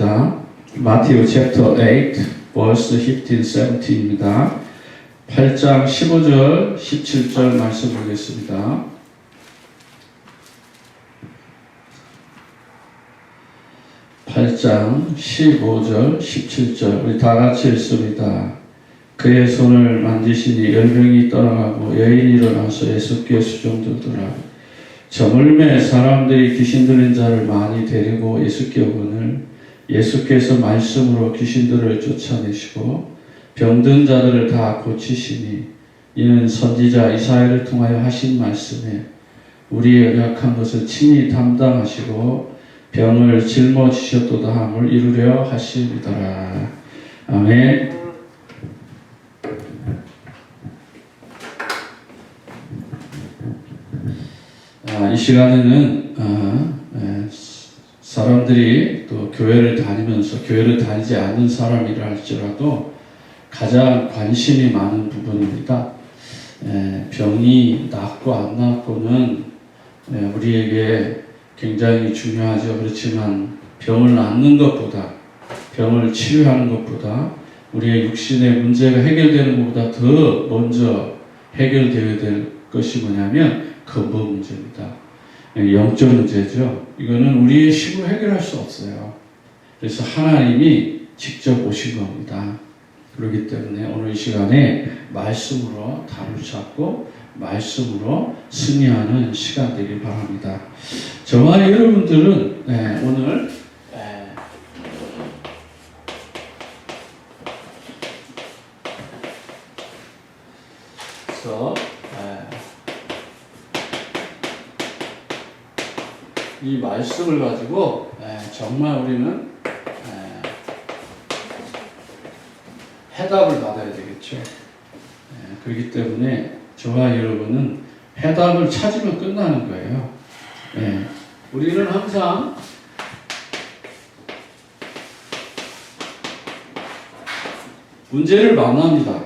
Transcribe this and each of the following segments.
보겠습니다. Matthew chapter 8, verse 15, 17입니다. 8장 15절, 17절 말씀 보겠습니다. (8장) 15절, 17절 우리 다 같이 읽습니다. 그의 손을 만지시니 열병이 떠나가고 여인이 일어나서 예수께 수종들더라. 저물매 사람들이 귀신 들린 자를 많이 데리고 예수께 오거늘 예수께서 말씀으로 귀신들을 쫓아내시고 병든 자들을 다 고치시니 이는 선지자 이사야를 통하여 하신 말씀에 우리의 연약한 것을 친히 담당하시고 병을 짊어지셨도다 함을 이루려 하심이더라. 아멘. 이 시간에는 사람들이 또 교회를 다니면서 교회를 다니지 않는 사람이라 할지라도 가장 관심이 많은 부분입니다. 병이 낫고 안 낫고는 우리에게 굉장히 중요하죠. 그렇지만 병을 낫는 것보다, 병을 치료하는 것보다 우리의 육신의 문제가 해결되는 것보다 더 먼저 해결되어야 될 것이 뭐냐면 근본 문제입니다. 영적 문제죠. 이거는 우리의 힘으로 해결할 수 없어요. 그래서 하나님이 직접 오신 겁니다. 그렇기 때문에 오늘 이 시간에 말씀으로 답을 찾고 말씀으로 승리하는 시간 되길 바랍니다. 저와 여러분들은 오늘 이 말씀을 가지고 정말 우리는 해답을 받아야 되겠죠. 그렇기 때문에 저와 여러분은 해답을 찾으면 끝나는 거예요. 우리는 항상 문제를 만납니다.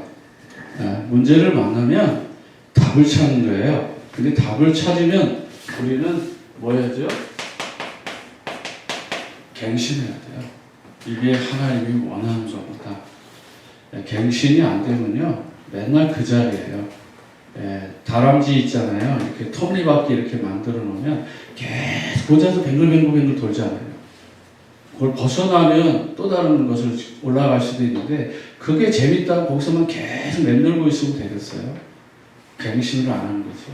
문제를 만나면 답을 찾는 거예요. 근데 답을 찾으면 우리는 뭐 해야죠? 갱신해야 돼요. 이게 하나님이 원하는 겁니다. 갱신이 안 되면요, 맨날 그 자리예요. 다람쥐 있잖아요. 이렇게 톱니바퀴 이렇게 만들어 놓으면 계속 혼자서 뱅글뱅글 돌잖아요. 그걸 벗어나면 또 다른 것을 올라갈 수도 있는데 그게 재밌다고 거기서만 계속 맴돌고 있으면 되겠어요? 갱신을 안 하는 거죠.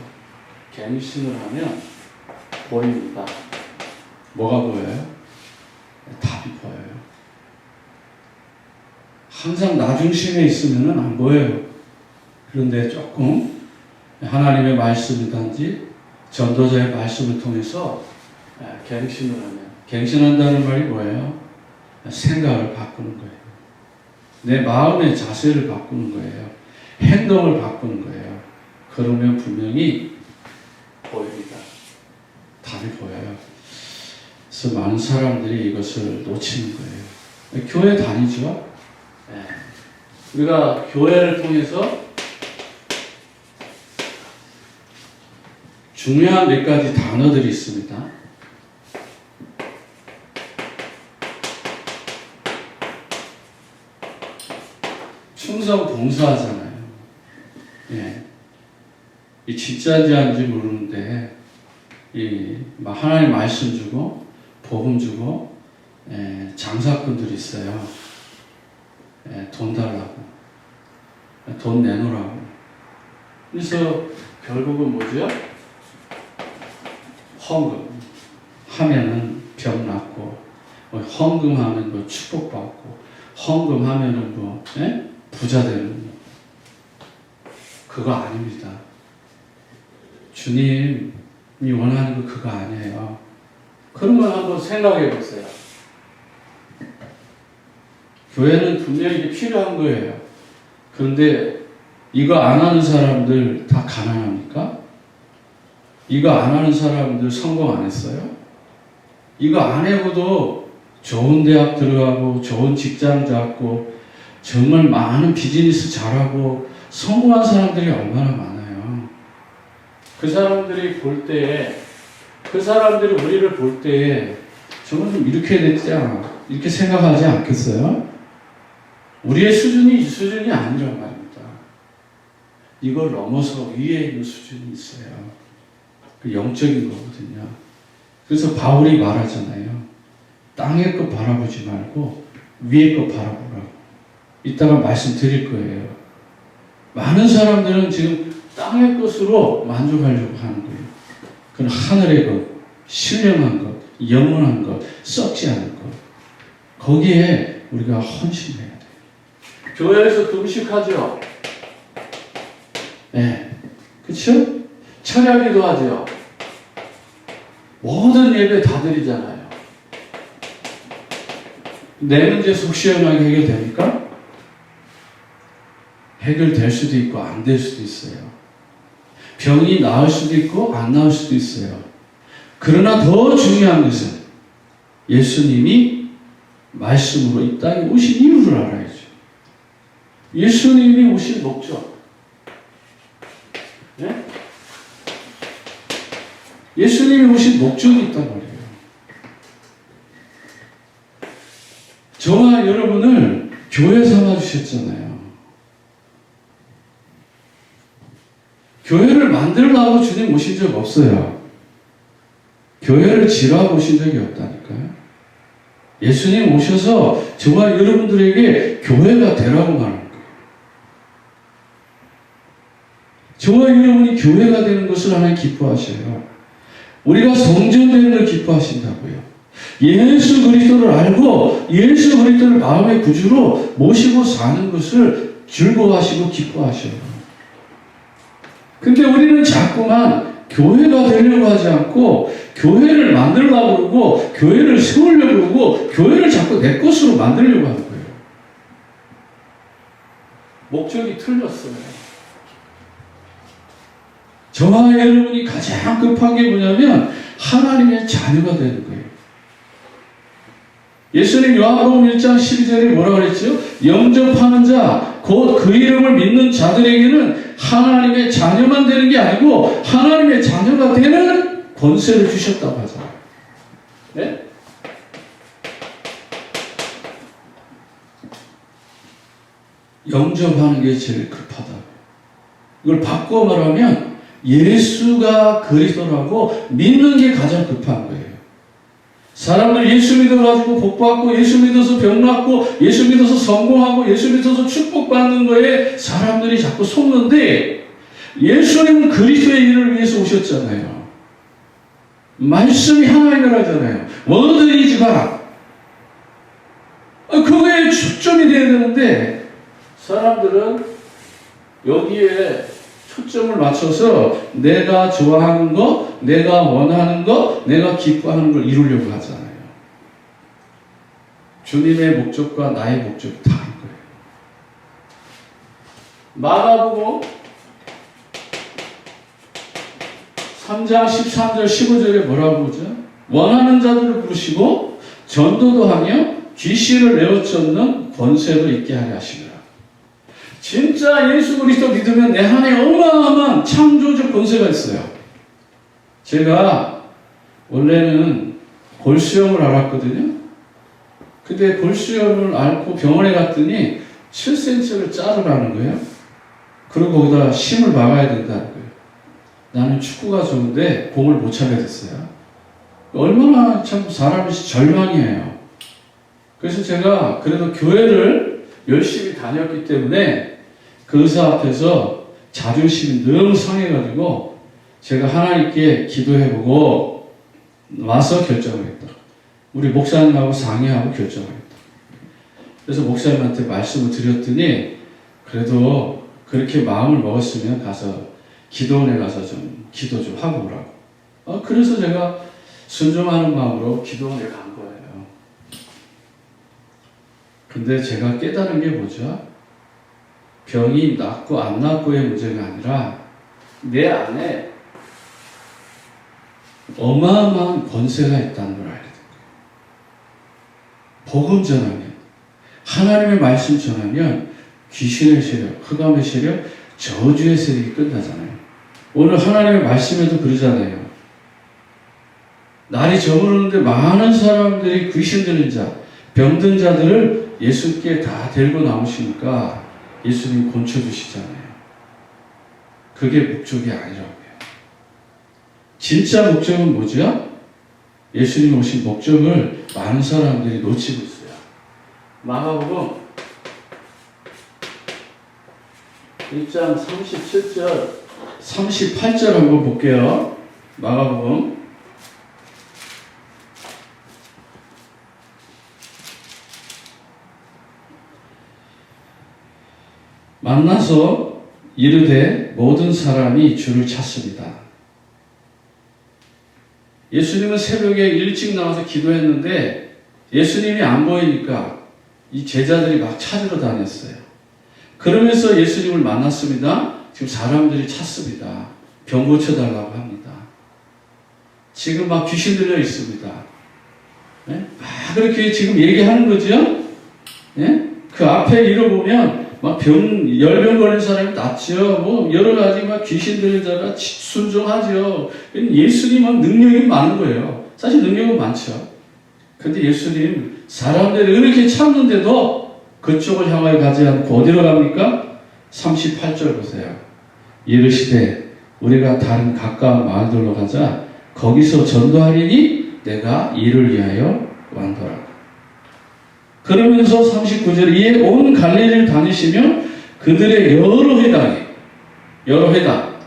갱신을 하면 보입니다. 뭐가 보여요? 답이 보여요. 항상 나 중심에 있으면 안 보여요. 그런데 조금 하나님의 말씀이든지 전도자의 말씀을 통해서 갱신을 하면, 갱신한다는 말이 뭐예요? 생각을 바꾸는 거예요. 내 마음의 자세를 바꾸는 거예요. 행동을 바꾸는 거예요. 그러면 분명히 보입니다. 답이 보여요. 그래서 많은 사람들이 이것을 놓치는 거예요. 교회 다니죠? 우리가 교회를 통해서 중요한 몇 가지 단어들이 있습니다. 충성 봉사하잖아요. 이 진짜인지 아닌지 모르는데 하나님 말씀 주고 복음 주고 장사꾼들이 있어요. 돈 달라고, 돈 내놓으라고. 그래서 결국은 뭐죠? 헌금 하면은 병 낫고, 헌금하면 뭐 축복받고, 헌금하면은 뭐 부자 되는 거. 그거 아닙니다. 주님이 원하는 거 그거 아니에요. 그런 걸 한번 생각해 보세요. 교회는 분명히 이게 필요한 거예요. 그런데 이거 안 하는 사람들 다 가난합니까? 이거 안 하는 사람들 성공 안 했어요? 이거 안 해고도 좋은 대학 들어가고 좋은 직장 잡고 정말 많은 비즈니스 잘하고 성공한 사람들이 얼마나 많아요. 그 사람들이 볼 때에, 그 사람들이 우리를 볼 때에 저는 좀 이렇게 해야 되지 않아? 이렇게 생각하지 않겠어요? 우리의 수준이 이 수준이 아니란 말입니다. 이걸 넘어서 위에 있는 수준이 있어요. 그 영적인 거거든요. 그래서 바울이 말하잖아요. 땅의 것 바라보지 말고 위의 것 바라보라고. 이따가 말씀드릴 거예요. 많은 사람들은 지금 땅의 것으로 만족하려고 하는 거예요. 그건 하늘의 것, 신령한 것, 영원한 것, 썩지 않은 것. 거기에 우리가 헌신해야 돼요. 교회에서 금식하죠. 네, 그렇죠? 철야기도 하죠. 모든 예배 다 드리잖아요. 내 문제 속 시원하게 해결됩니까? 해결될 수도 있고 안 될 수도 있어요. 병이 나을 수도 있고 안 나을 수도 있어요. 그러나 더 중요한 것은 예수님이 말씀으로 이 땅에 오신 이유를 알아야죠. 예수님이 오신 목적. 네? 예수님이 오신 목적이 있단 말이에요. 저와 여러분을 교회 삼아주셨잖아요. 교회를 만들려고 주님 오신 적 없어요. 교회를 지으라고 오신 적이 없다니까요. 예수님 오셔서 저와 여러분들에게 교회가 되라고 말하는 거예요. 저와 여러분이 교회가 되는 것을 하나님 기뻐하셔요. 우리가 성전되는 걸 기뻐하신다고요. 예수 그리스도를 알고 예수 그리스도를 마음의 구주로 모시고 사는 것을 즐거워하시고 기뻐하셔요. 근데 우리는 자꾸만 교회가 되려고 하지 않고 교회를 만들려고 그러고 교회를 세우려고 그러고 교회를 자꾸 내 것으로 만들려고 하는 거예요. 목적이 틀렸어요. 저와 여러분이 가장 급한 게 뭐냐면 하나님의 자녀가 되는 거예요. 예수님 요한복음 1장 12절에 뭐라고 그랬죠? 영접하는 자, 곧 그 이름을 믿는 자들에게는 하나님의 자녀만 되는 게 아니고 하나님의 자녀가 되는 권세를 주셨다고 하잖아요. 네? 영접하는 게 제일 급하다. 이걸 바꿔 말하면 예수가 그리스도라고 믿는 게 가장 급한 거예요. 사람들 예수 믿어가지고 복받고 예수 믿어서 병 낫고 예수 믿어서 성공하고 예수 믿어서 축복받는 거에 사람들이 자꾸 속는데 예수님은 그리스도의 일을 위해서 오셨잖아요. 말씀이 하나님이라잖아요. 뭐든지 지가라. 그거에 초점이 돼야 되는데 사람들은 여기에 초점을 맞춰서 내가 좋아하는 거, 내가 원하는 거, 내가 기뻐하는 걸 이루려고 하잖아요. 주님의 목적과 나의 목적이 다른 거예요. 마가복음 3장 13절 15절에 뭐라고 그러죠? 원하는 자들을 부르시고 전도도 하며 귀신을 내어쫓는 권세도 있게 하려 하시니라. 진짜 예수 그리스도 믿으면 내 안에 어마어마한 창조적 권세가 있어요. 제가 원래는 골수염을 앓았거든요. 근데 골수염을 앓고 병원에 갔더니 7cm를 자르라는 거예요. 그리고 거기다 심을 막아야 된다는 거예요. 나는 축구가 좋은데 공을 못 차게 됐어요. 얼마나 참 사람이 절망이에요. 그래서 제가 그래도 교회를 열심히 다녔기 때문에 그 의사 앞에서 자존심이 너무 상해가지고 제가 하나님께 기도해보고 와서 결정을 했다. 우리 목사님하고 상의하고 결정을 했다. 그래서 목사님한테 말씀을 드렸더니 그래도 그렇게 마음을 먹었으면 가서 기도원에 가서 좀 기도 좀 하고 오라고. 그래서 제가 순종하는 마음으로 기도원에 간 거예요. 근데 제가 깨달은 게 뭐죠? 병이 낫고 안 낫고의 문제가 아니라 내 안에 어마어마한 권세가 있다는 걸 알게 된 거예요. 복음 전하면, 하나님의 말씀 전하면 귀신의 세력, 흑암의 세력, 저주의 세력이 끝나잖아요. 오늘 하나님의 말씀에도 그러잖아요. 날이 저무르는데 많은 사람들이 귀신 들린 자, 병든 자들을 예수께 다 데리고 나오시니까 예수님 고쳐주시잖아요. 그게 목적이 아니라고요. 진짜 목적은 뭐죠? 예수님 오신 목적을 많은 사람들이 놓치고 있어요. 마가복음 1장 37절, 38절 한번 볼게요. 마가복음. 만나서 이르되 모든 사람이 주를 찾습니다. 예수님은 새벽에 일찍 나와서 기도했는데 예수님이 안 보이니까 이 제자들이 막 찾으러 다녔어요. 그러면서 예수님을 만났습니다. 지금 사람들이 찾습니다. 병 고쳐달라고 합니다. 지금 막 귀신 들려 있습니다. 네? 막 그렇게 지금 얘기하는 거죠. 네? 그 앞에 읽어보면 막 열병 걸린 사람이 낫죠. 뭐 여러 가지 막 귀신 들린 자가 순종하죠. 예수님은 능력이 많은 거예요. 사실 능력은 많죠. 근데 예수님 사람들이 이렇게 찾는데도 그쪽을 향하여 가지 않고 어디로 갑니까? 38절 보세요. 이르시되 우리가 다른 가까운 마을들로 가자. 거기서 전도하리니 내가 이를 위하여 왔노라. 그러면서 39절 이에 온 갈릴리를 다니시며 그들의 여러 회당,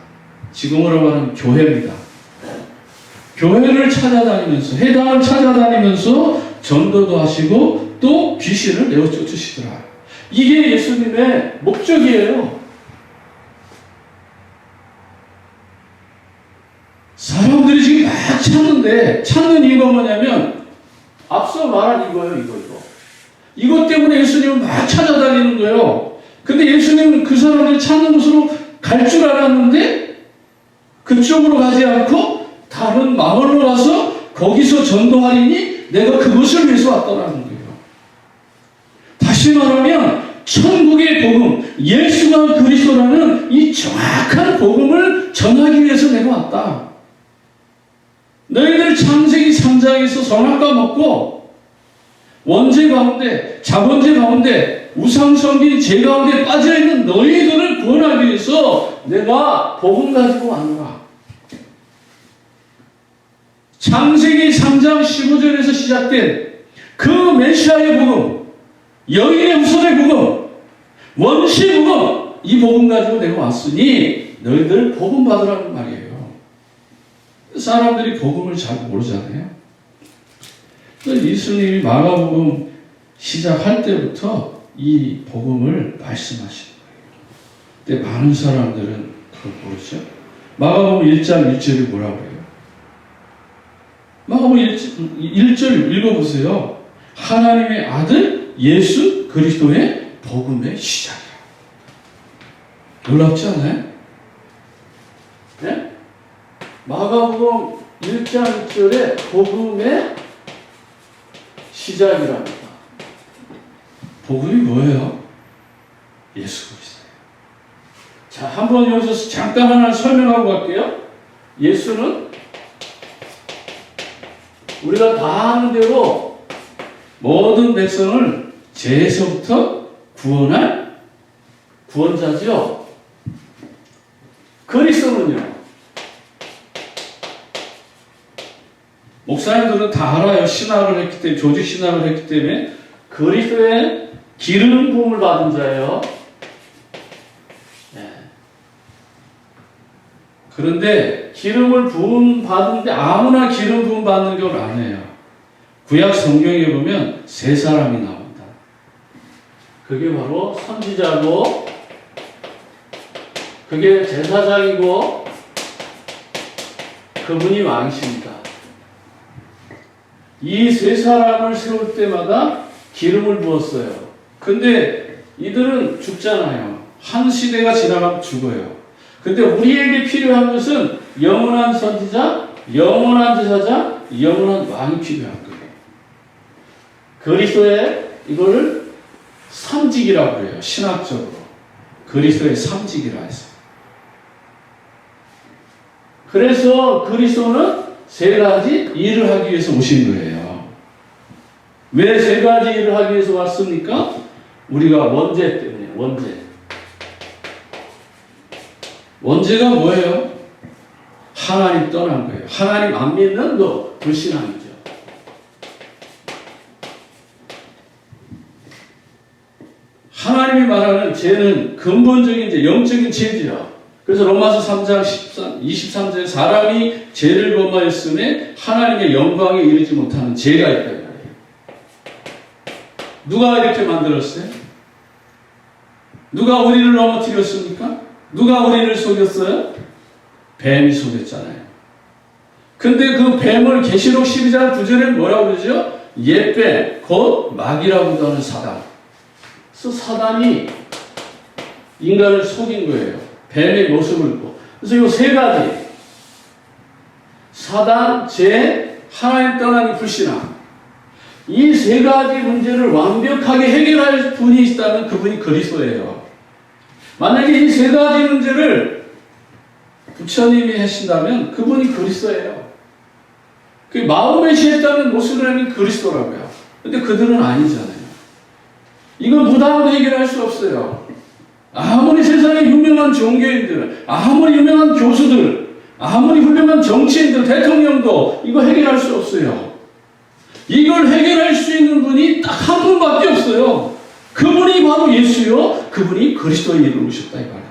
지금으로 말하면 교회입니다. 교회를 찾아다니면서 회당을 찾아다니면서 전도도 하시고 또 귀신을 내어 쫓으시더라. 이게 예수님의 목적이에요. 사람들이 지금 막 찾는데 찾는 이유가 뭐냐면 앞서 말한 이거. 이것 때문에 예수님은 막 찾아다니는 거예요. 근데 예수님은 그 사람들이 찾는 곳으로 갈 줄 알았는데 그쪽으로 가지 않고 다른 마을로 가서 거기서 전도하리니 내가 그것을 위해서 왔다라는 거예요. 다시 말하면 천국의 복음, 예수가 그리스도라는 이 정확한 복음을 전하기 위해서 내가 왔다. 너희들 창세기 3장에서 선악과 먹고 원죄 가운데, 자본죄 가운데, 우상성긴 죄 가운데 빠져있는 너희들을 구원하기 위해서 내가 복음 가지고 왔노라. 창세기 3장 15절에서 시작된 그 메시아의 복음, 여인의 후손의 복음, 원시의 복음, 이 복음 가지고 내가 왔으니 너희들 복음 받으라는 말이에요. 사람들이 복음을 잘 모르잖아요. 예수님이 마가복음 시작할 때부터 이 복음을 말씀하시는 거예요. 근데 많은 사람들은 그걸 모르죠. 마가복음 1장 1절이 뭐라고 해요? 마가복음 1절 읽어보세요. 하나님의 아들 예수 그리스도의 복음의 시작이야. 놀랍지 않아요? 네? 마가복음 1장 1절에 복음의 시작이랍니다. 복음이 뭐예요? 예수 그리스도예요. 자, 한번 여기서 잠깐 하나 설명하고 갈게요. 예수는 우리가 다 아는 대로 모든 백성을 죄에서부터 구원할 구원자죠. 그리스도는요. 목사님들은 다 알아요. 신학을 했기 때문에, 조직 신학을 했기 때문에 그리스도의 기름 부음을 받은 자예요. 네. 그런데 기름을 부음 받는데 아무나 기름 부음 받는 걸 안 해요. 구약 성경에 보면 세 사람이 나옵니다. 그게 바로 선지자고, 그게 제사장이고, 그분이 왕이십니다. 이 세 사람을 세울 때마다 기름을 부었어요. 근데 이들은 죽잖아요. 한 시대가 지나가면 죽어요. 근데 우리에게 필요한 것은 영원한 선지자, 영원한 제사장, 영원한 왕이 필요한 거예요. 그리스도의 이걸 삼직이라고 해요. 신학적으로. 그리스도의 삼직이라 했어요. 그래서 그리스도는 세 가지 일을 하기 위해서 오신 거예요. 왜 세 가지 일을 하기 위해서 왔습니까? 우리가 원죄 때문에. 원죄가 뭐예요? 하나님 떠난 거예요. 하나님 안 믿는 거 불신앙이죠. 하나님이 말하는 죄는 근본적인 죄, 영적인 죄지요. 그래서 로마서 3장 23절에 사람이 죄를 범하였음에 하나님의 영광에 이르지 못하는 죄가 있다. 누가 이렇게 만들었어요? 누가 우리를 넘어뜨렸습니까? 누가 우리를 속였어요? 뱀이 속였잖아요. 근데 그 뱀을 계시록 12장 9절에 뭐라고 그러죠? 옛뱀, 곧 마귀라고도 하는 사단. 그래서 사단이 인간을 속인 거예요. 뱀의 모습을 입고. 그래서 이 세 가지. 사단, 죄, 하나님 떠나니 불신앙. 이 세 가지 문제를 완벽하게 해결할 분이 있다면 그분이 그리스도예요. 만약에 이 세 가지 문제를 부처님이 하신다면 그분이 그리스도예요. 그 마음메시 했다는 모습을 그리스도라고요. 근데 그들은 아니잖아요. 이건 무당도 해결할 수 없어요. 아무리 세상에 유명한 종교인들, 아무리 유명한 교수들, 아무리 훌륭한 정치인들, 대통령도 이거 해결할 수 없어요. 이걸 해결할 수 있는 분이 딱 한 분밖에 없어요. 그분이 바로 예수요. 그분이 그리스도의 일을 오셨다 이 말이에요.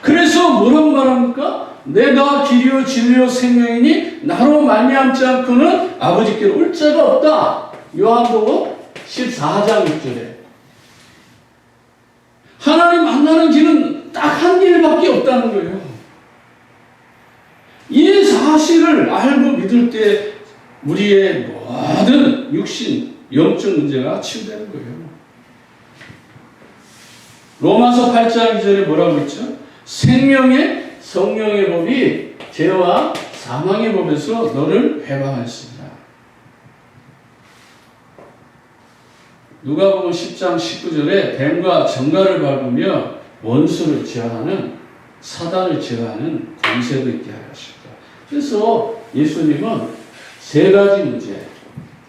그래서 뭐라고 말합니까? 내가 길이요 진리요 생명이니 나로 말미암지 않고는 아버지께로 올 자가 없다. 요한복음 14장 6절에. 하나님 만나는 길은 딱 한 길밖에 없다는 거예요. 이 사실을 알고 믿을 때 우리의 모든 육신, 영적 문제가 치유되는 거예요. 로마서 8장 2절에 뭐라고 했죠? 생명의 성령의 법이 죄와 사망의 법에서 너를 해방하였습니다. 누가복음 10장 19절에 뱀과 정갈을 밟으며 원수를 제어하는 사단을 제어하는 권세도 있게 하였습니다. 그래서 예수님은 세 가지 문제,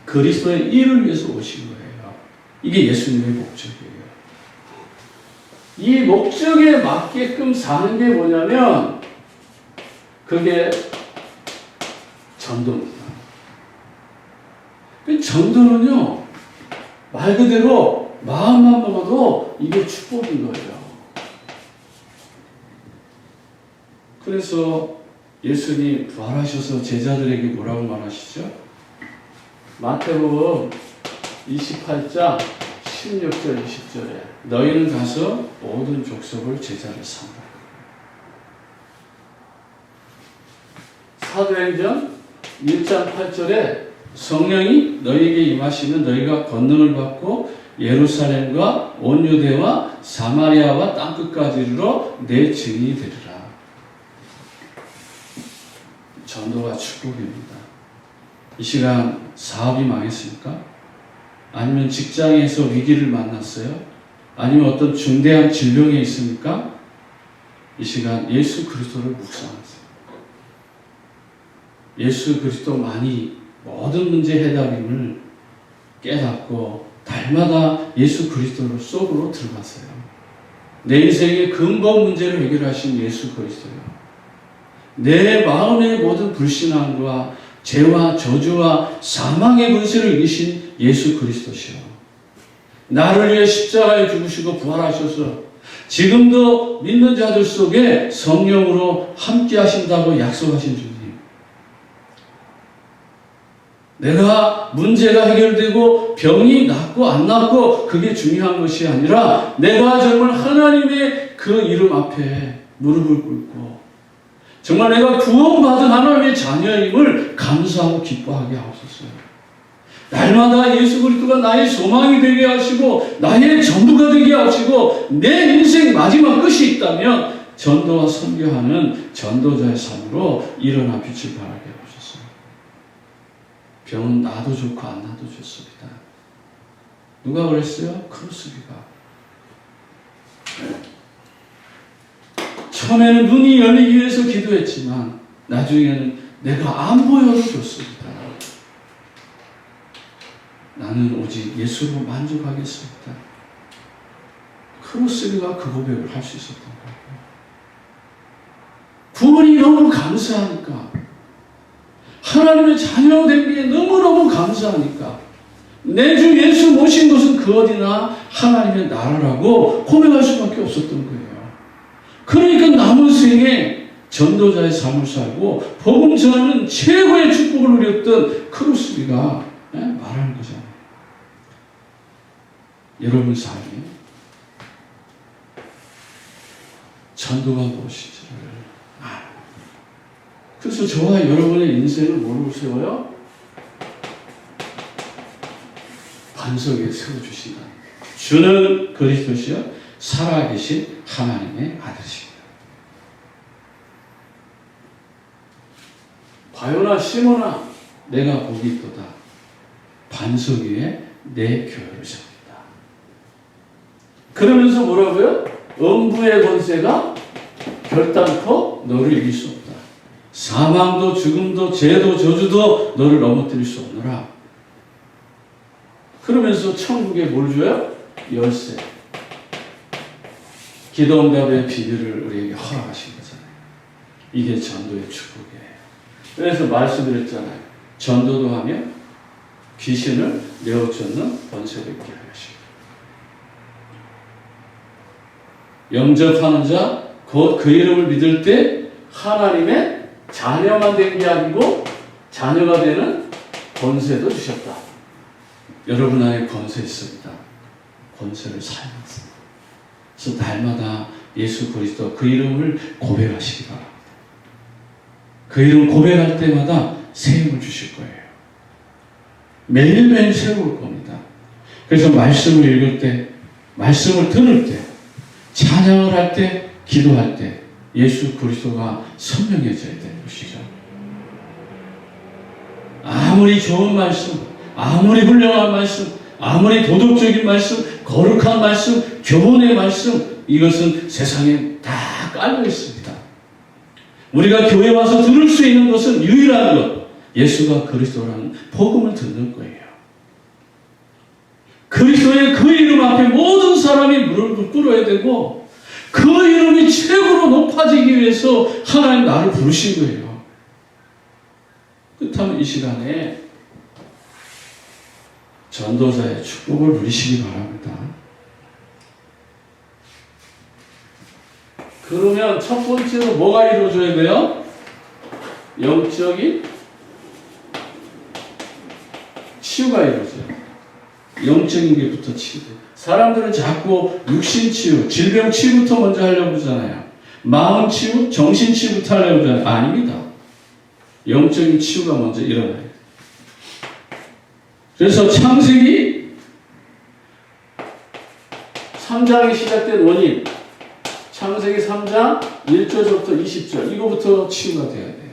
그리스도의 일을 위해서 오신 거예요. 이게 예수님의 목적이에요. 이 목적에 맞게끔 사는 게 뭐냐면 그게 전도입니다. 전도는요, 말 그대로 마음만 먹어도 이게 축복인 거예요. 그래서 예수님 부활하셔서 제자들에게 뭐라고 말하시죠? 마태복음 28장 16절 20절에 너희는 가서 모든 족속을 제자를 삼으라. 사도행전 1장 8절에 성령이 너희에게 임하시면 너희가 권능을 받고 예루살렘과 온 유대와 사마리아와 땅끝까지 이르러 내 증인이 되리라. 전도가 축복입니다. 이 시간 사업이 망했습니까? 아니면 직장에서 위기를 만났어요? 아니면 어떤 중대한 질병에 있습니까? 이 시간 예수 그리스도를 묵상하세요. 예수 그리스도만이 모든 문제 해답임을 깨닫고 달마다 예수 그리스도 속으로 들어가세요. 내 인생의 근본 문제를 해결하신 예수 그리스도요. 내 마음의 모든 불신앙과 죄와 저주와 사망의 권세를 이기신 예수 그리스도시요. 나를 위해 십자가에 죽으시고 부활하셔서 지금도 믿는 자들 속에 성령으로 함께 하신다고 약속하신 주님. 내가 문제가 해결되고 병이 낫고 안 낫고 그게 중요한 것이 아니라 내가 정말 하나님의 그 이름 앞에 무릎을 꿇고 정말 내가 구원받은 하나님의 자녀임을 감사하고 기뻐하게 하옵소서. 날마다 예수 그리스도가 나의 소망이 되게 하시고 나의 전부가 되게 하시고 내 인생 마지막 끝이 있다면 전도와 선교하는 전도자의 삶으로 일어나 빛을 발하게 하옵소서. 병은 나도 좋고 안 나도 좋습니다. 누가 그랬어요? 크루스비가. 처음에는 눈이 열리기 위해서 기도했지만 나중에는 내가 안 보여도 좋습니다. 나는 오직 예수로 만족하겠습니다. 크로스비가 그 고백을 할 수 있었던 거예요. 구원이 너무 감사하니까, 하나님의 자녀가 된 게 너무너무 감사하니까, 내 주 예수 모신 것은 그 어디나 하나님의 나라라고 고백할 수밖에 없었던 거예요. 그러니까 남은 생에 전도자의 삶을 살고 복음 전하는 최고의 축복을 누렸던 크로스비가 말하는 거잖아요. 여러분 삶이 전도가 무엇인지를 그래서 저와 여러분의 인생을 뭐로 세워요? 반석에 세워주신다. 주는 그리스도시요 살아계신 하나님의 아들이십니다. 바요나 시몬아 내가 복이 있도다. 반석 위에 내 교회를 세웁니다. 그러면서 뭐라고요? 음부의 권세가 결단코 너를 이길 수 없다. 사망도 죽음도 죄도 저주도 너를 넘어뜨릴 수 없노라. 그러면서 천국에 뭘 줘요? 열쇠. 기도응답의 비밀을 우리에게 허락하신 거잖아요. 이게 전도의 축복이에요. 그래서 말씀드렸잖아요. 전도도 하며 귀신을 내어쫓는 권세를 있게 하십니다. 영접하는 자, 곧 그 이름을 믿을 때 하나님의 자녀만 된 게 아니고 자녀가 되는 권세도 주셨다. 여러분 안에 권세 있습니다. 권세를 사용하세요. 그래서 날마다 예수 그리스도 그 이름을 고백하시기 바랍니다. 그 이름 고백할 때마다 세움을 주실 거예요. 매일매일 세울 겁니다. 그래서 말씀을 읽을 때, 말씀을 들을 때, 찬양을 할 때, 기도할 때 예수 그리스도가 선명해져야 되는 것이죠. 아무리 좋은 말씀, 아무리 훌륭한 말씀, 아무리 도덕적인 말씀, 거룩한 말씀, 교훈의 말씀, 이것은 세상에 다 깔려 있습니다. 우리가 교회 와서 들을 수 있는 것은 유일한 것, 예수가 그리스도라는 복음을 듣는 거예요. 그리스도의 그 이름 앞에 모든 사람이 무릎을 꿇어야 되고 그 이름이 최고로 높아지기 위해서 하나님 나를 부르신 거예요. 그렇다면 이 시간에 전도자의 축복을 누리시기 바랍니다. 그러면 첫 번째로 뭐가 이루어져야 돼요? 영적인 치유가 이루어져요. 영적인 게부터 치유돼요. 사람들은 자꾸 육신 치유, 질병 치유부터 먼저 하려고 그러잖아요. 마음 치유, 정신 치유부터 하려고 그러잖아요. 아닙니다. 영적인 치유가 먼저 일어나요. 그래서 창세기 3장에 시작된 원인, 창세기 3장 1절부터 20절, 이거부터 치유가 돼야 돼요.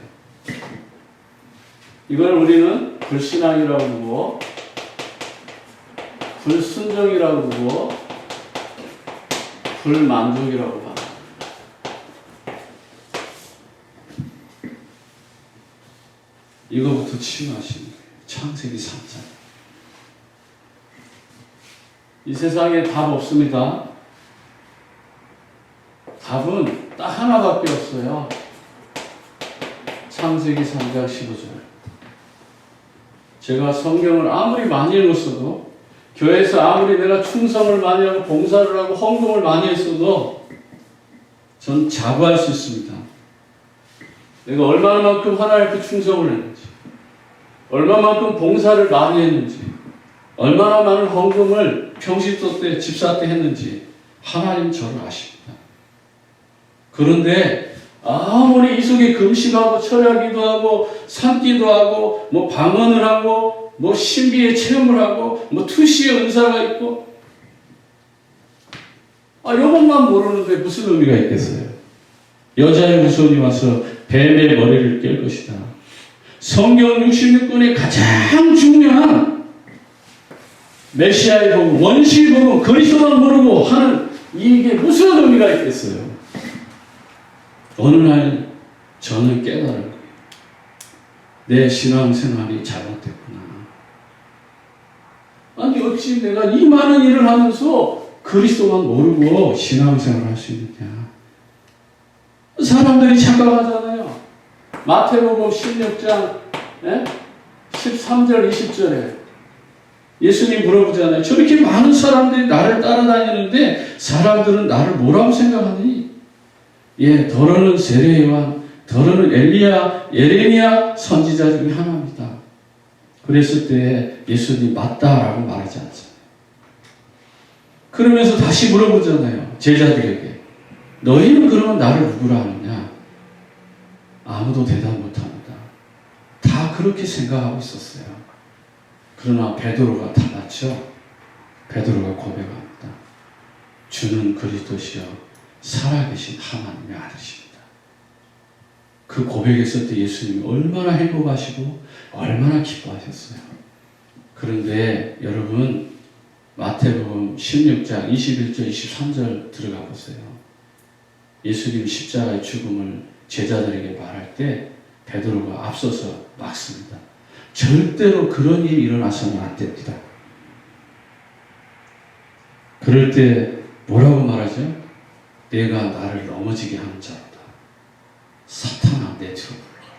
이걸 우리는 불신앙이라고 부르고 불순종이라고 부르고 불만족이라고 합니다. 이거부터 치유하시는 거예요. 창세기 3장. 이 세상에 답 없습니다. 답은 딱 하나밖에 없어요. 창세기 3장 15절. 제가 성경을 아무리 많이 읽었어도, 교회에서 아무리 내가 충성을 많이 하고 봉사를 하고 헌금을 많이 했어도 전 자부할 수 있습니다. 내가 얼마만큼 하나님께 충성을 했는지, 얼마만큼 봉사를 많이 했는지, 얼마나 많은 헌금을 평신도 때, 집사 때 했는지 하나님 저를 아십니다. 그런데 아무리 이 속에 금식하고 철야기도 하고 삼기도 하고 뭐 방언을 하고 뭐 신비의 체험을 하고 뭐 투시의 은사가 있고 요것만 모르는데 무슨 의미가 있겠어요? 여자의 후손이 와서 뱀의 머리를 깰 것이다. 성경 66권의 가장 중요한 메시아의 복음, 원시의 복음, 그리스도만 모르고 하는 이게 무슨 의미가 있겠어요? 어느 날 저는 깨달은 거예요. 내 신앙생활이 잘못됐구나. 아니 어찌 내가 이 많은 일을 하면서 그리스도만 모르고 신앙생활을 할 수 있느냐. 사람들이 착각하잖아요. 마태복음 16장 13절 20절에 예수님 물어보잖아요. 저렇게 많은 사람들이 나를 따라다니는데 사람들은 나를 뭐라고 생각하니? 예, 더러는 세례 요한, 더러는 엘리야, 예레미야 선지자 중에 하나입니다. 그랬을 때 예수님 맞다라고 말하지 않잖아요. 그러면서 다시 물어보잖아요. 제자들에게. 너희는 그러면 나를 누구라 하느냐? 아무도 대답 못합니다. 다 그렇게 생각하고 있었어요. 그러나 베드로가 달랐죠. 베드로가 고백합니다. 주는 그리스도시요 살아계신 하나님의 아들이십니다. 그 고백했을 때 예수님이 얼마나 행복하시고 얼마나 기뻐하셨어요. 그런데 여러분 마태복음 16장 21절 23절 들어가 보세요. 예수님 십자가의 죽음을 제자들에게 말할 때 베드로가 앞서서 막습니다. 절대로 그런 일이 일어나서는 안 됩니다. 그럴 때 뭐라고 말하죠? 내가 나를 넘어지게 하는 자로다. 사탄아 내 뒤로 물러가라.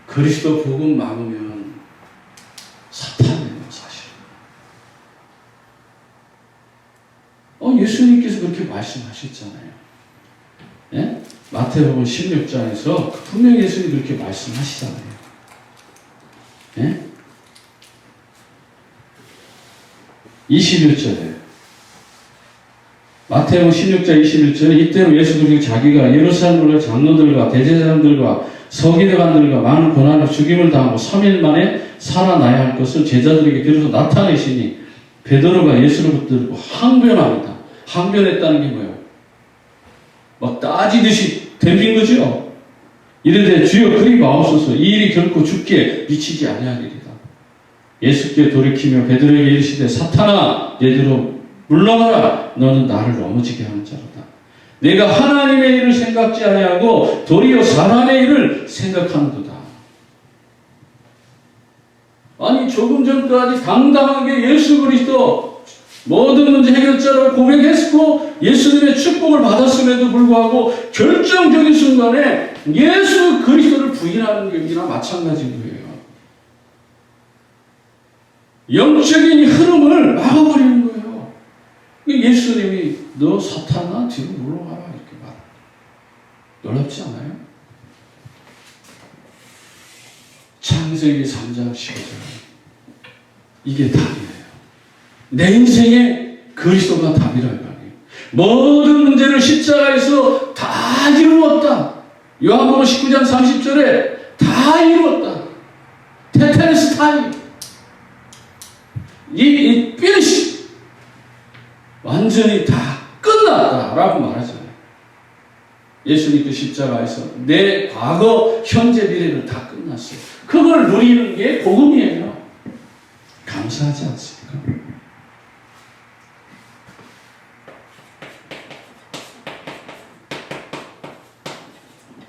그리스도 복음 막으면 사탄이에요 사실. 예수님께서 그렇게 말씀하셨잖아요. 예? 마태복음 16장에서 분명히 예수님이 그렇게 말씀하시잖아요. 예? 21절에 마태복음 16장 21절에 이때로 예수 그리스도 자기가 예루살렘으로 장로들과 대제사장들과 서기관들과 많은 고난을 죽임을 당하고 3일 만에 살아나야 할 것을 제자들에게 비로소 나타내시니 베드로가 예수로부터 항변합니다. 항변했다는 게 뭐예요? 막 따지듯이 덤빈 거죠. 이르되 주여 그리 마옵소서 이 일이 결코 죽게 미치지 아니하리이다. 예수께 돌이키며 베드로에게 이르시되 사탄아 내 뒤로 물러가라. 너는 나를 넘어지게 하는 자로다. 내가 하나님의 일을 생각지 아니하고 도리어 사람의 일을 생각하는도다. 아니 조금 전까지 당당하게 예수 그리스도 모든 문제 해결자라고 고백했고 예수님의 축복을 받았음에도 불구하고 결정적인 순간에 예수 그리스도를 부인하는 경기나 마찬가지인 거예요. 영적인 흐름을 막아버리는 거예요. 예수님이 너 사탄아 뒤로 물러가라 이렇게 말합니다. 놀랍지 않아요? 창세기 3장 15절 이게 답이에요. 내 인생에 그리스도가 답이라 말이에요. 모든 문제를 십자가에서 다 이루었다. 요한복음 19장 30절에 다 이루었다. 테테레스타이 이 피니시 완전히 다 끝났다라고 말하잖아요. 예수님 그 십자가에서 내 과거, 현재, 미래를 다 끝났어요. 그걸 누리는 게 복음이에요. 감사하지 않습니까?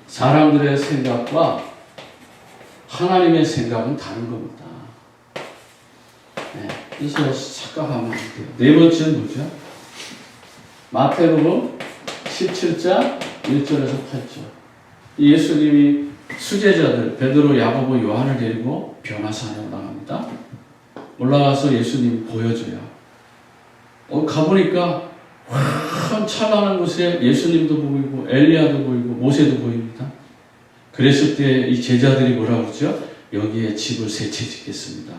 사람들의 생각과 하나님의 생각은 다른 겁니다. 네, 그래서 착각하면 안 돼요. 네 번째는 뭐죠? 마태복음 17장 1절에서 8절. 예수님이 수제자들 베드로, 야고보, 요한을 데리고 변화산에 올라갑니다. 올라가서 예수님 보여줘요. 가보니까 큰 찬란한 곳에 예수님도 보이고 엘리야도 보이고 모세도 보입니다. 그랬을 때 이 제자들이 뭐라고 그러죠? 여기에 집을 세 채 짓겠습니다.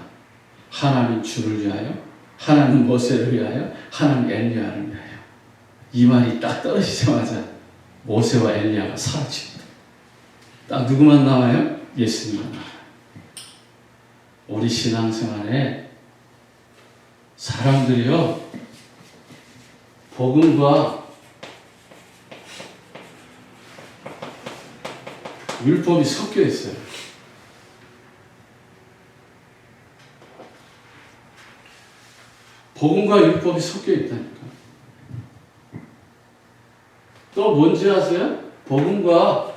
하나는 주를 위하여, 하나는 모세를 위하여, 하나는 엘리야를 위하여. 이 말이 딱 떨어지자마자 모세와 엘리야가 사라집니다. 딱 누구만 나와요? 예수님만 나와요. 우리 신앙생활에 사람들이요 복음과 율법이 섞여 있어요. 복음과 율법이 섞여 있다니까. 또 뭔지 아세요? 복음과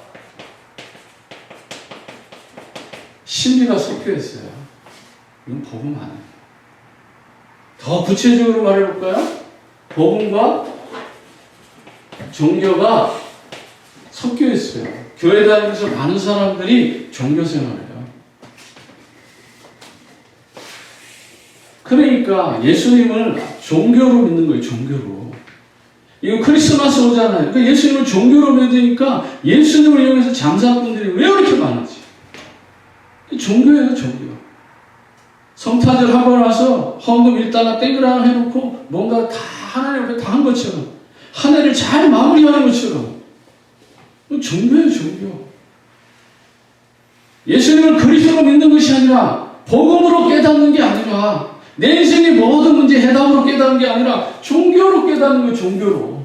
진리가 섞여 있어요. 이건 복음 아니에요. 더 구체적으로 말해볼까요? 복음과 종교가 섞여 있어요. 교회 다니면서 많은 사람들이 종교 생활해요. 그러니까 예수님을 종교로 믿는 거예요. 종교로. 이거 크리스마스 오잖아요. 그러니까 예수님을 종교로 믿으니까 예수님을 이용해서 장사꾼들이 왜 이렇게 많은지. 종교예요. 종교. 성탄절 하고 나서 헌금 1달러 땡그랑 해놓고 뭔가 다 하나님 앞에 다 한 것처럼 한 해를 잘 마무리하는 것처럼 종교예요. 종교. 예수님을 그리스도로 믿는 것이 아니라 복음으로 깨닫는 게 아니라 내 인생의 모든 문제 해답으로 깨닫는 게 아니라 종교로 깨닫는 거예요. 종교로.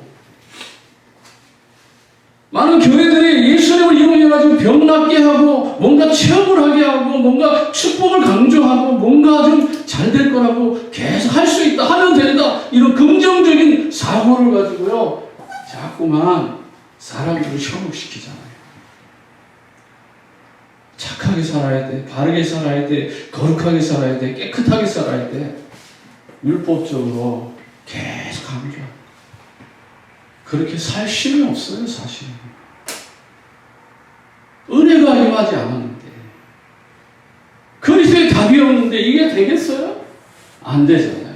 많은 교회들이 예수님을 이용해가지고 병 낫게 하고 뭔가 체험을 하게 하고 뭔가 축복을 강조하고 뭔가 좀 잘 될 거라고 계속 할 수 있다 하면 된다 이런 긍정적인 사고를 가지고요 자꾸만 사람들을 현혹시키잖아요. 착하게 살아야 돼, 바르게 살아야 돼, 거룩하게 살아야 돼, 깨끗하게 살아야 돼. 율법적으로 계속 강조하고 그렇게 살 힘이 없어요. 사실은 은혜가 임하지 않았는데 그리스도의 답이 없는데 이게 되겠어요? 안 되잖아요.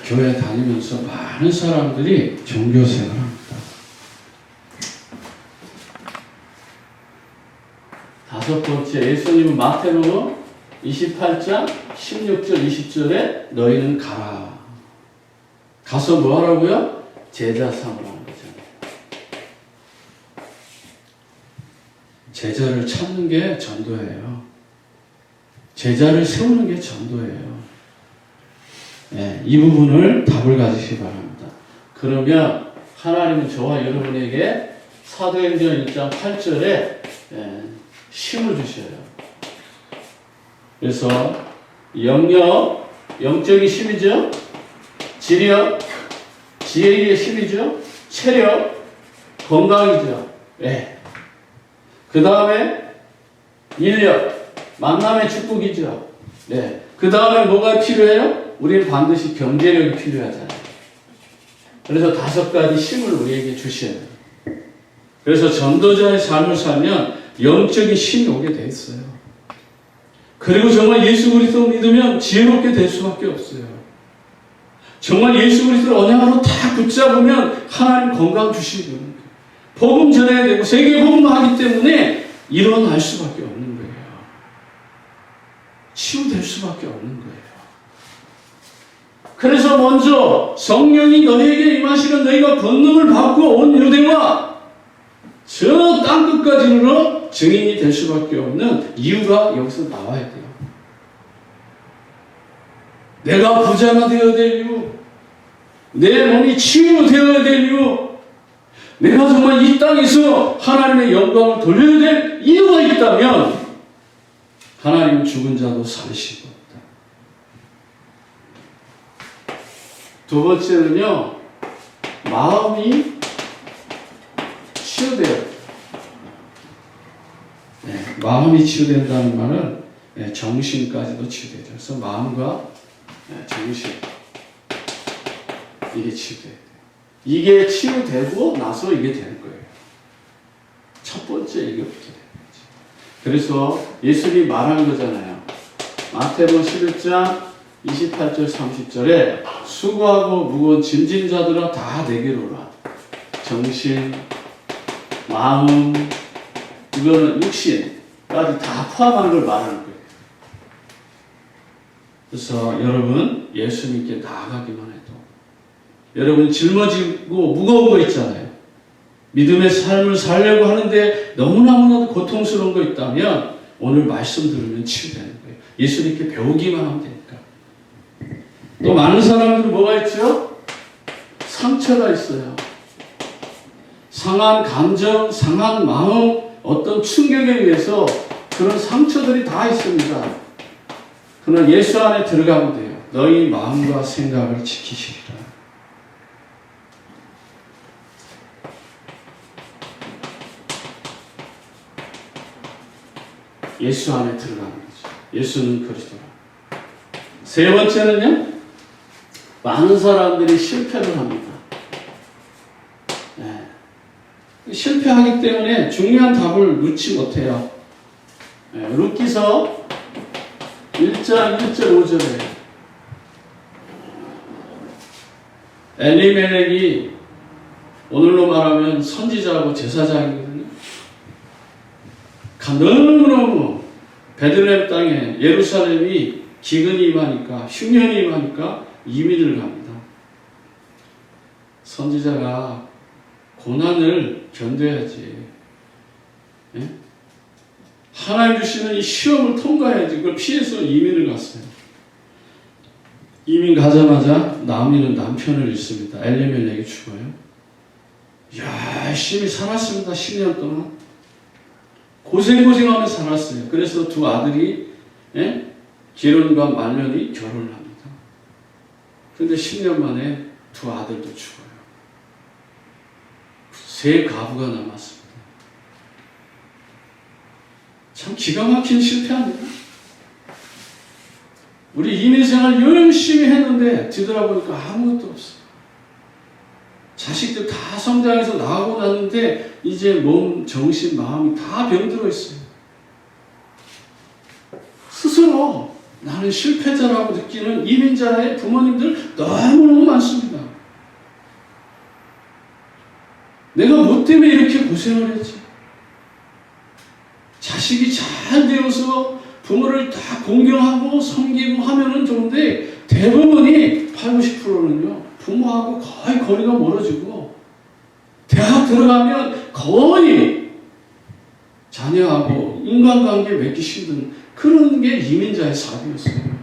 교회 다니면서 많은 사람들이 종교생활을 합니다. 다섯 번째, 예수님은 마태복음 28장 16절 20절에 너희는 가라. 가서 뭐 하라고요? 제자 삼으라는 거잖아요. 제자를 찾는 게 전도예요. 제자를 세우는 게 전도예요. 네, 이 부분을 답을 가지시기 바랍니다. 그러면 하나님은 저와 여러분에게 사도행전 1장 8절에 힘을 주셔요. 그래서 영역, 영적인 힘이죠. 지력, 지혜의 힘이죠. 체력, 건강이죠. 네. 그 다음에 인력, 만남의 축복이죠. 네. 그 다음에 뭐가 필요해요? 우리는 반드시 경제력이 필요하잖아요. 그래서 5가지 힘을 우리에게 주셔요. 그래서 전도자의 삶을 살면 영적인 힘이 오게 돼 있어요. 그리고 정말 예수 그리스도 믿으면 지혜롭게 될 수밖에 없어요. 정말 예수 그리스도를 언약으로 다 붙잡으면 하나님 건강 주시는 거예요. 복음 전해야 되고 세계 복음하기 때문에 일어날 수밖에 없는 거예요. 치유될 수밖에 없는 거예요. 그래서 먼저 성령이 너희에게 임하시는 너희가 권능을 받고 온 유대와 저 땅끝까지 이르러 증인이 될 수밖에 없는 이유가 여기서 나와야 돼요. 내가 부자가 되어야 될 이유, 내 몸이 치유되어야 될 이유, 내가 정말 이 땅에서 하나님의 영광을 돌려야 될 이유가 있다면 하나님은 죽은 자도 살리신 겁니다. 두 번째는요, 마음이 치유돼요. 네, 마음이 치유된다는 말은 정신까지도 치유되죠. 그래서 마음과 정신, 이게 치유돼야 돼요. 이게 치유되고 나서 이게 되는 거예요. 첫 번째 이게 붙게 되는 거죠. 그래서 예수님이 말한 거잖아요. 마태복음 11장 28절 30절에 수고하고 무거운 짐진 자들아 다 내게로 오라. 정신, 마음, 이거는 육신까지 다 포함하는 걸 말하는 거예요. 그래서 여러분 예수님께 나아가기만 해도 여러분 짊어지고 무거운 거 있잖아요. 믿음의 삶을 살려고 하는데 너무나도 고통스러운 거 있다면 오늘 말씀 들으면 치유되는 거예요. 예수님께 배우기만 하면 되니까. 또 많은 사람들은 뭐가 있죠? 상처가 있어요. 상한 감정, 상한 마음, 어떤 충격에 의해서 그런 상처들이 다 있습니다. 그러나 예수 안에 들어가면 돼요. 너희 마음과 생각을 지키시리라. 예수 안에 들어가는 거죠. 예수는 그리스도라. 세 번째는요, 많은 사람들이 실패를 합니다. 네. 실패하기 때문에 중요한 답을 놓지 못해요. 네. 룻기서 1장 1절 5절에 엘리멜렉이 오늘로 말하면 선지자하고 제사장이거든요. 너무너무 베들레헴 땅에 예루살렘이 기근이 임하니까, 흉년이 임하니까 이민을 갑니다. 선지자가 고난을 견뎌야지. 예? 하나님 주시는 이 시험을 통과해야지. 그걸 피해서 이민을 갔어요. 이민 가자마자 나오미는 남편을 잃습니다. 엘리멜렉이 죽어요. 열심히 살았습니다. 10년 동안. 고생하며 살았어요. 그래서 두 아들이, 예? 기론과 말년이 결혼을 합니다. 그런데 10년 만에 두 아들도 죽어요. 세 가부가 남았습니다. 참 기가 막힌 실패 아닙니까? 우리 이민생활 열심히 했는데 뒤돌아보니까 아무것도 없어요. 자식들 다 성장해서 나오고 났는데 이제 몸, 정신, 마음이 다 병들어 있어요. 스스로 나는 실패자라고 느끼는 이민자의 부모님들 너무너무 많습니다. 내가 뭐 때문에 이렇게 고생을 했지? 자식이 잘 되어서 부모를 다 공경하고 섬기고 하면은 좋은데 대부분이 80, 90%는요 부모하고 거의 거리가 멀어지고 대학 들어가면 거의 자녀하고 인간관계 맺기 힘든 그런 게 이민자의 삶이었어요.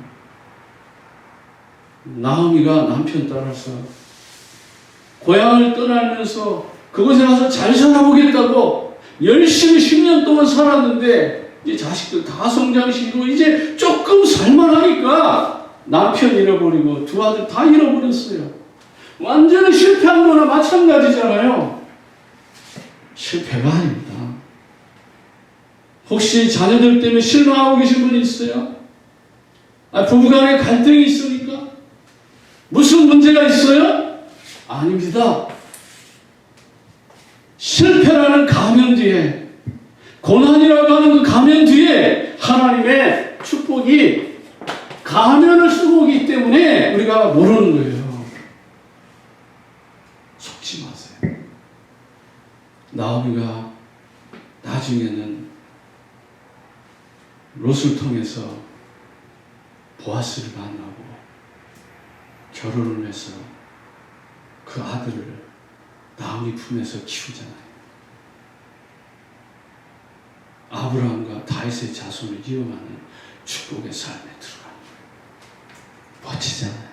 나오미가 남편 따라서 고향을 떠나면서 그곳에 가서 잘 살아보겠다고 열심히 10년 동안 살았는데 이제 자식들 다 성장시키고 이제 조금 살만하니까 남편 잃어버리고 두 아들 다 잃어버렸어요. 완전히 실패한 거나 마찬가지잖아요. 실패가 아닙니다. 혹시 자녀들 때문에 실망하고 계신 분이 있어요? 부부간에 갈등이 있습니까? 무슨 문제가 있어요? 아닙니다. 실패라는 가면 뒤에, 고난이라고 하는 그 가면 뒤에 하나님의 축복이 가면을 쓰고 오기 때문에 우리가 모르는 거예요. 속지 마세요. 나오미가 나중에는 롯을 통해서 보아스를 만나고 결혼을 해서 그 아들을 나오미 품에서 키우잖아요. 아브라함과 다윗의 자손을 이어가는 축복의 삶에 들어가는 거예요. 멋지잖아요.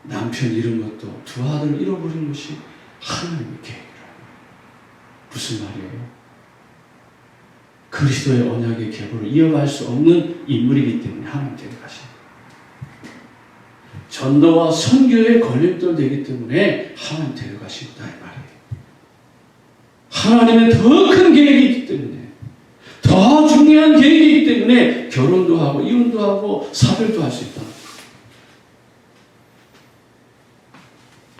남편 잃은 것도 두 아들을 잃어버린 것이 하나님의 계획이라는 거예요. 무슨 말이에요? 그리스도의 언약의 계보를 이어갈 수 없는 인물이기 때문에 하나님 데려가신 거예요. 전도와 선교에 걸림돌 되기 때문에 하나님 데려가신 거다 이 말이에요. 하나님의 더 큰 계획이 있기 때문에, 더 중요한 계획이 있기 때문에 결혼도 하고 이혼도 하고 사별도 할 수 있다.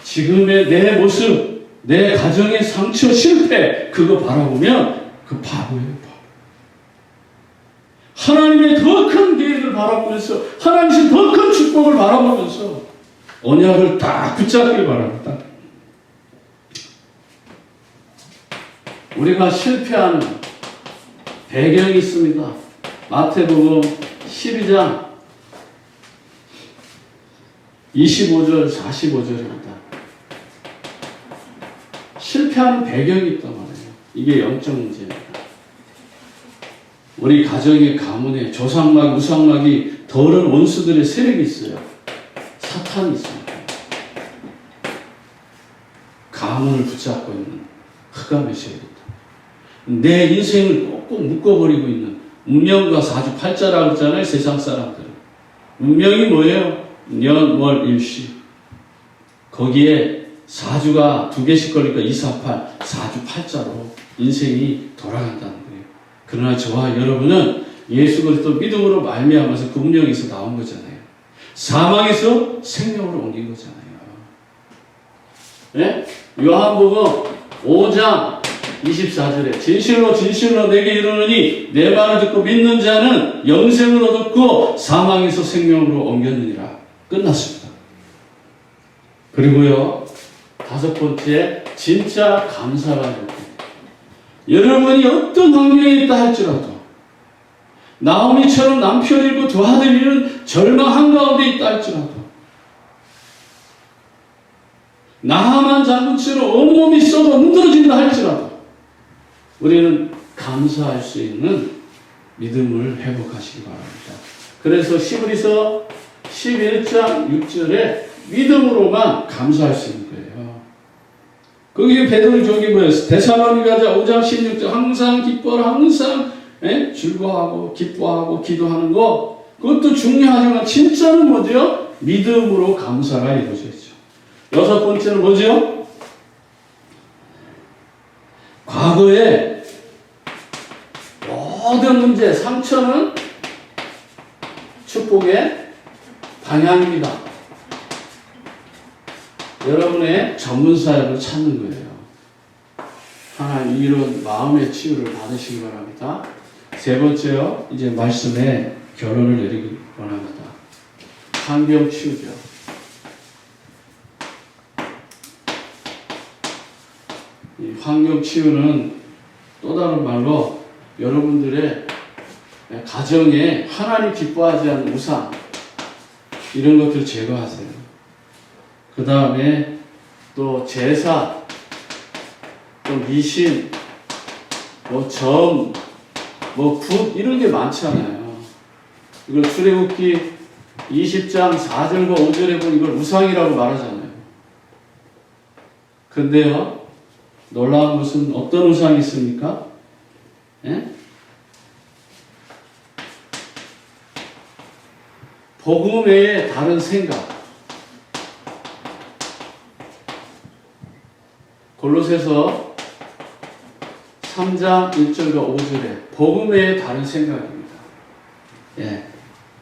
지금의 내 모습, 내 가정의 상처, 실패 그거 바라보면 그 바보예요. 바보. 하나님의 더 큰 계획을 바라보면서 하나님의 더 큰 축복을 바라보면서 언약을 딱 붙잡길 바랍니다. 우리가 실패한 배경이 있습니다. 마태복음 12장 25절 45절입니다. 실패하는 배경이 있단 말이에요. 이게 영적 문제입니다. 우리 가정의 가문에 조상막, 우상막이 더러운 원수들의 세력이 있어요. 사탄이 있습니다. 가문을 붙잡고 있는 흑암의 세력입니다. 내 인생을 꼭꼭 묶어버리고 있는 운명과 사주팔자라고 했잖아요. 세상 사람들은. 운명이 뭐예요? 년, 월, 일시. 거기에 4주가 2개씩 걸리니까 2, 4, 8, 4주 8자로 인생이 돌아간다는 거예요. 그러나 저와 여러분은 예수 그리스도 믿음으로 말미암아서 금령에서 나온 거잖아요. 사망에서 생명으로 옮긴 거잖아요. 네? 요한복음 5장 24절에 진실로 진실로 내게 이르노니 내 말을 듣고 믿는 자는 영생을 얻었고 사망에서 생명으로 옮겼느니라. 끝났습니다. 그리고요 5번째 진짜 감사가 있습니다. 여러분이 어떤 환경에 있다 할지라도 나오미처럼 남편 잃고 두 아들 잃은 절망 한가운데 있다 할지라도 나하만 장군처럼 온몸이 썩어 문드러진다 할지라도 우리는 감사할 수 있는 믿음을 회복하시기 바랍니다. 그래서 시브리서 11장 6절에 믿음으로만 감사할 수 있는 거예요. 거기에 베드로 저기 뭐였어? 데살로니가자 5장 16절 항상 기뻐라 항상 즐거워하고 기뻐하고 기도하는 거 그것도 중요하지만 진짜는 뭐죠? 믿음으로 감사가 이루어져 있죠. 6번째는 뭐죠? 과거에 모든 문제, 상처는 축복의 방향입니다. 여러분의 전문사역을 찾는 거예요. 하나님 이런 마음의 치유를 받으시기 바랍니다. 3번째요. 이제 말씀에 결론을 내리기 원합니다. 환경 치유죠. 이 환경 치유는 또 다른 말로 여러분들의 가정에 하나님 기뻐하지 않는 우상 이런 것들을 제거하세요. 그 다음에 또 제사, 또 미신, 뭐 점, 뭐 붓 이런 게 많잖아요. 이걸 출애굽기 20장 4절과 5절에 보면 이걸 우상이라고 말하잖아요. 근데요, 놀라운 것은 어떤 우상이 있습니까? 예? 복음 외에 다른 생각. 골로새서 3장 1절과 5절에 복음 외에 다른 생각입니다. 예,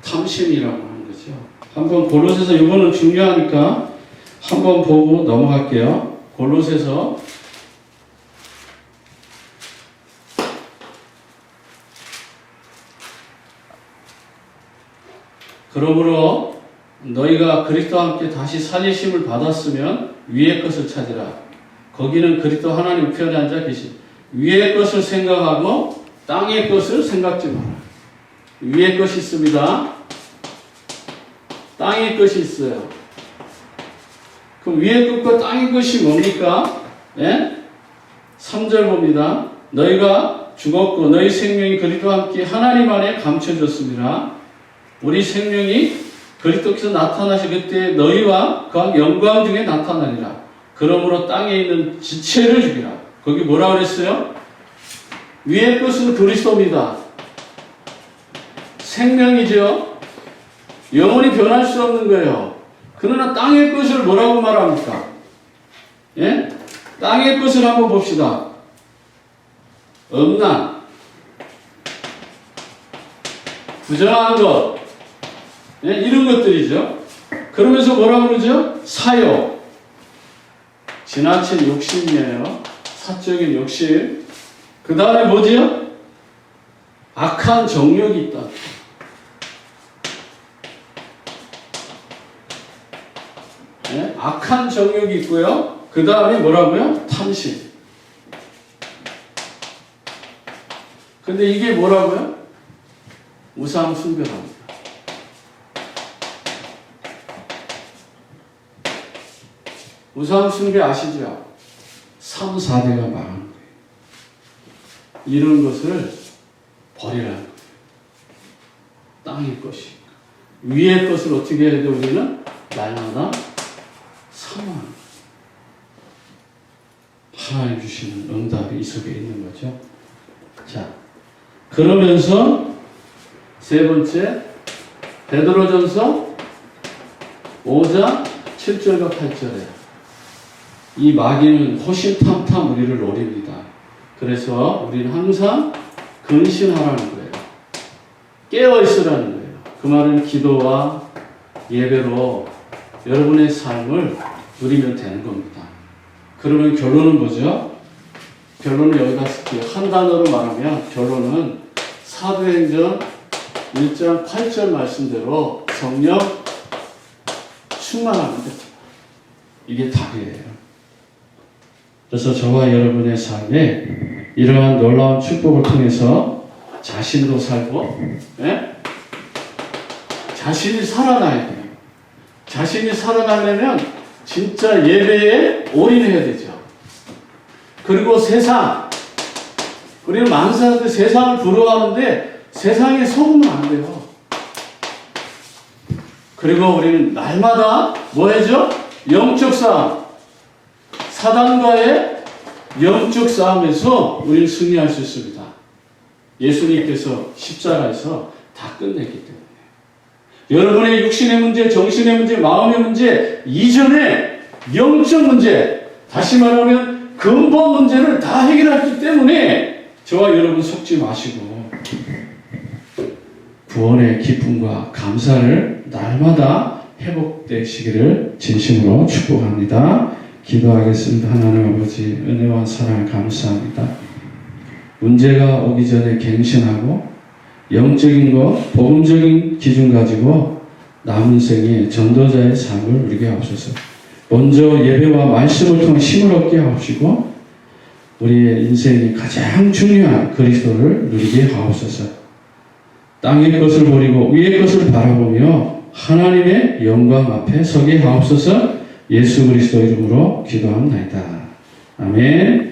탐심이라고 하는 거죠. 한번 골로새서 이거는 중요하니까 한번 보고 넘어갈게요. 골로새서 그러므로 너희가 그리스도와 함께 다시 살리심을 받았으면 위의 것을 찾으라. 거기는 그리스도 하나님 우편에 앉아 계신 위의 것을 생각하고 땅의 것을 생각지 마라. 위의 것이 있습니다. 땅의 것이 있어요. 그럼 위의 것과 땅의 것이 뭡니까? 예? 3절 봅니다. 너희가 죽었고 너희 생명이 그리스도와 함께 하나님 안에 감춰졌습니다. 우리 생명이 그리스도께서 나타나시 그때 너희와 그 영광 중에 나타나리라. 그러므로 땅에 있는 지체를 죽이라. 거기 뭐라 그랬어요? 위의 것은 그리스도입니다. 생명이죠. 영원히 변할 수 없는 거예요. 그러나 땅의 것을 뭐라고 말합니까? 예? 땅의 것을 한번 봅시다. 음란, 부정한 것, 예? 이런 것들이죠. 그러면서 뭐라고 그러죠? 사욕, 지나친 욕심이에요. 사적인 욕심. 그 다음에 뭐지요? 악한 정욕이 있다. 네? 악한 정욕이 있고요. 그 다음에 뭐라고요? 탐심. 근데 이게 뭐라고요? 우상 숭배랍니다. 우상 숭배 아시죠? 3, 4대가 망한 거예요. 이런 것을 버리라는 거예요. 땅의 것이. 위의 것을 어떻게 해야 돼? 우리는 날마다 사모하는 거예요. 하나님 주시는 응답이 이 속에 있는 거죠. 자, 그러면서 세 번째 베드로전서 5장 7절과 8절에 이 마귀는 호신탐탐 우리를 노립니다. 그래서 우리는 항상 근신하라는 거예요. 깨어있으라는 거예요. 그 말은 기도와 예배로 여러분의 삶을 누리면 되는 겁니다. 그러면 결론은 뭐죠? 결론은 여기다 쓸게요. 한 단어로 말하면 결론은 사도행전 1장 8절 말씀대로 성령 충만하면 됩니다. 이게 답이에요. 그래서 저와 여러분의 삶에 이러한 놀라운 축복을 통해서 자신도 살고, 예? 자신이 살아나야 돼요. 자신이 살아나려면 진짜 예배에 올인해야 되죠. 그리고 세상, 우리는 많은 사람들이 세상을 부러워하는데 세상에 속으면 안 돼요. 그리고 우리는 날마다 뭐 해죠? 영적 싸움. 사단과의 영적 싸움에서 우리는 승리할 수 있습니다. 예수님께서 십자가에서 다 끝냈기 때문에. 여러분의 육신의 문제, 정신의 문제, 마음의 문제 이전에 영적 문제, 다시 말하면 근본 문제를 다 해결했기 때문에 저와 여러분 속지 마시고 구원의 기쁨과 감사를 날마다 회복되시기를 진심으로 축복합니다. 기도하겠습니다. 하나님 아버지, 은혜와 사랑 감사합니다. 문제가 오기 전에 갱신하고 영적인 것, 복음적인 기준 가지고 남은 생에 전도자의 삶을 누리게 하옵소서. 먼저 예배와 말씀을 통해 힘을 얻게 하옵시고 우리의 인생이 가장 중요한 그리스도를 누리게 하옵소서. 땅의 것을 버리고 위의 것을 바라보며 하나님의 영광 앞에 서게 하옵소서. 예수 그리스도 이름으로 기도합니다. 아멘.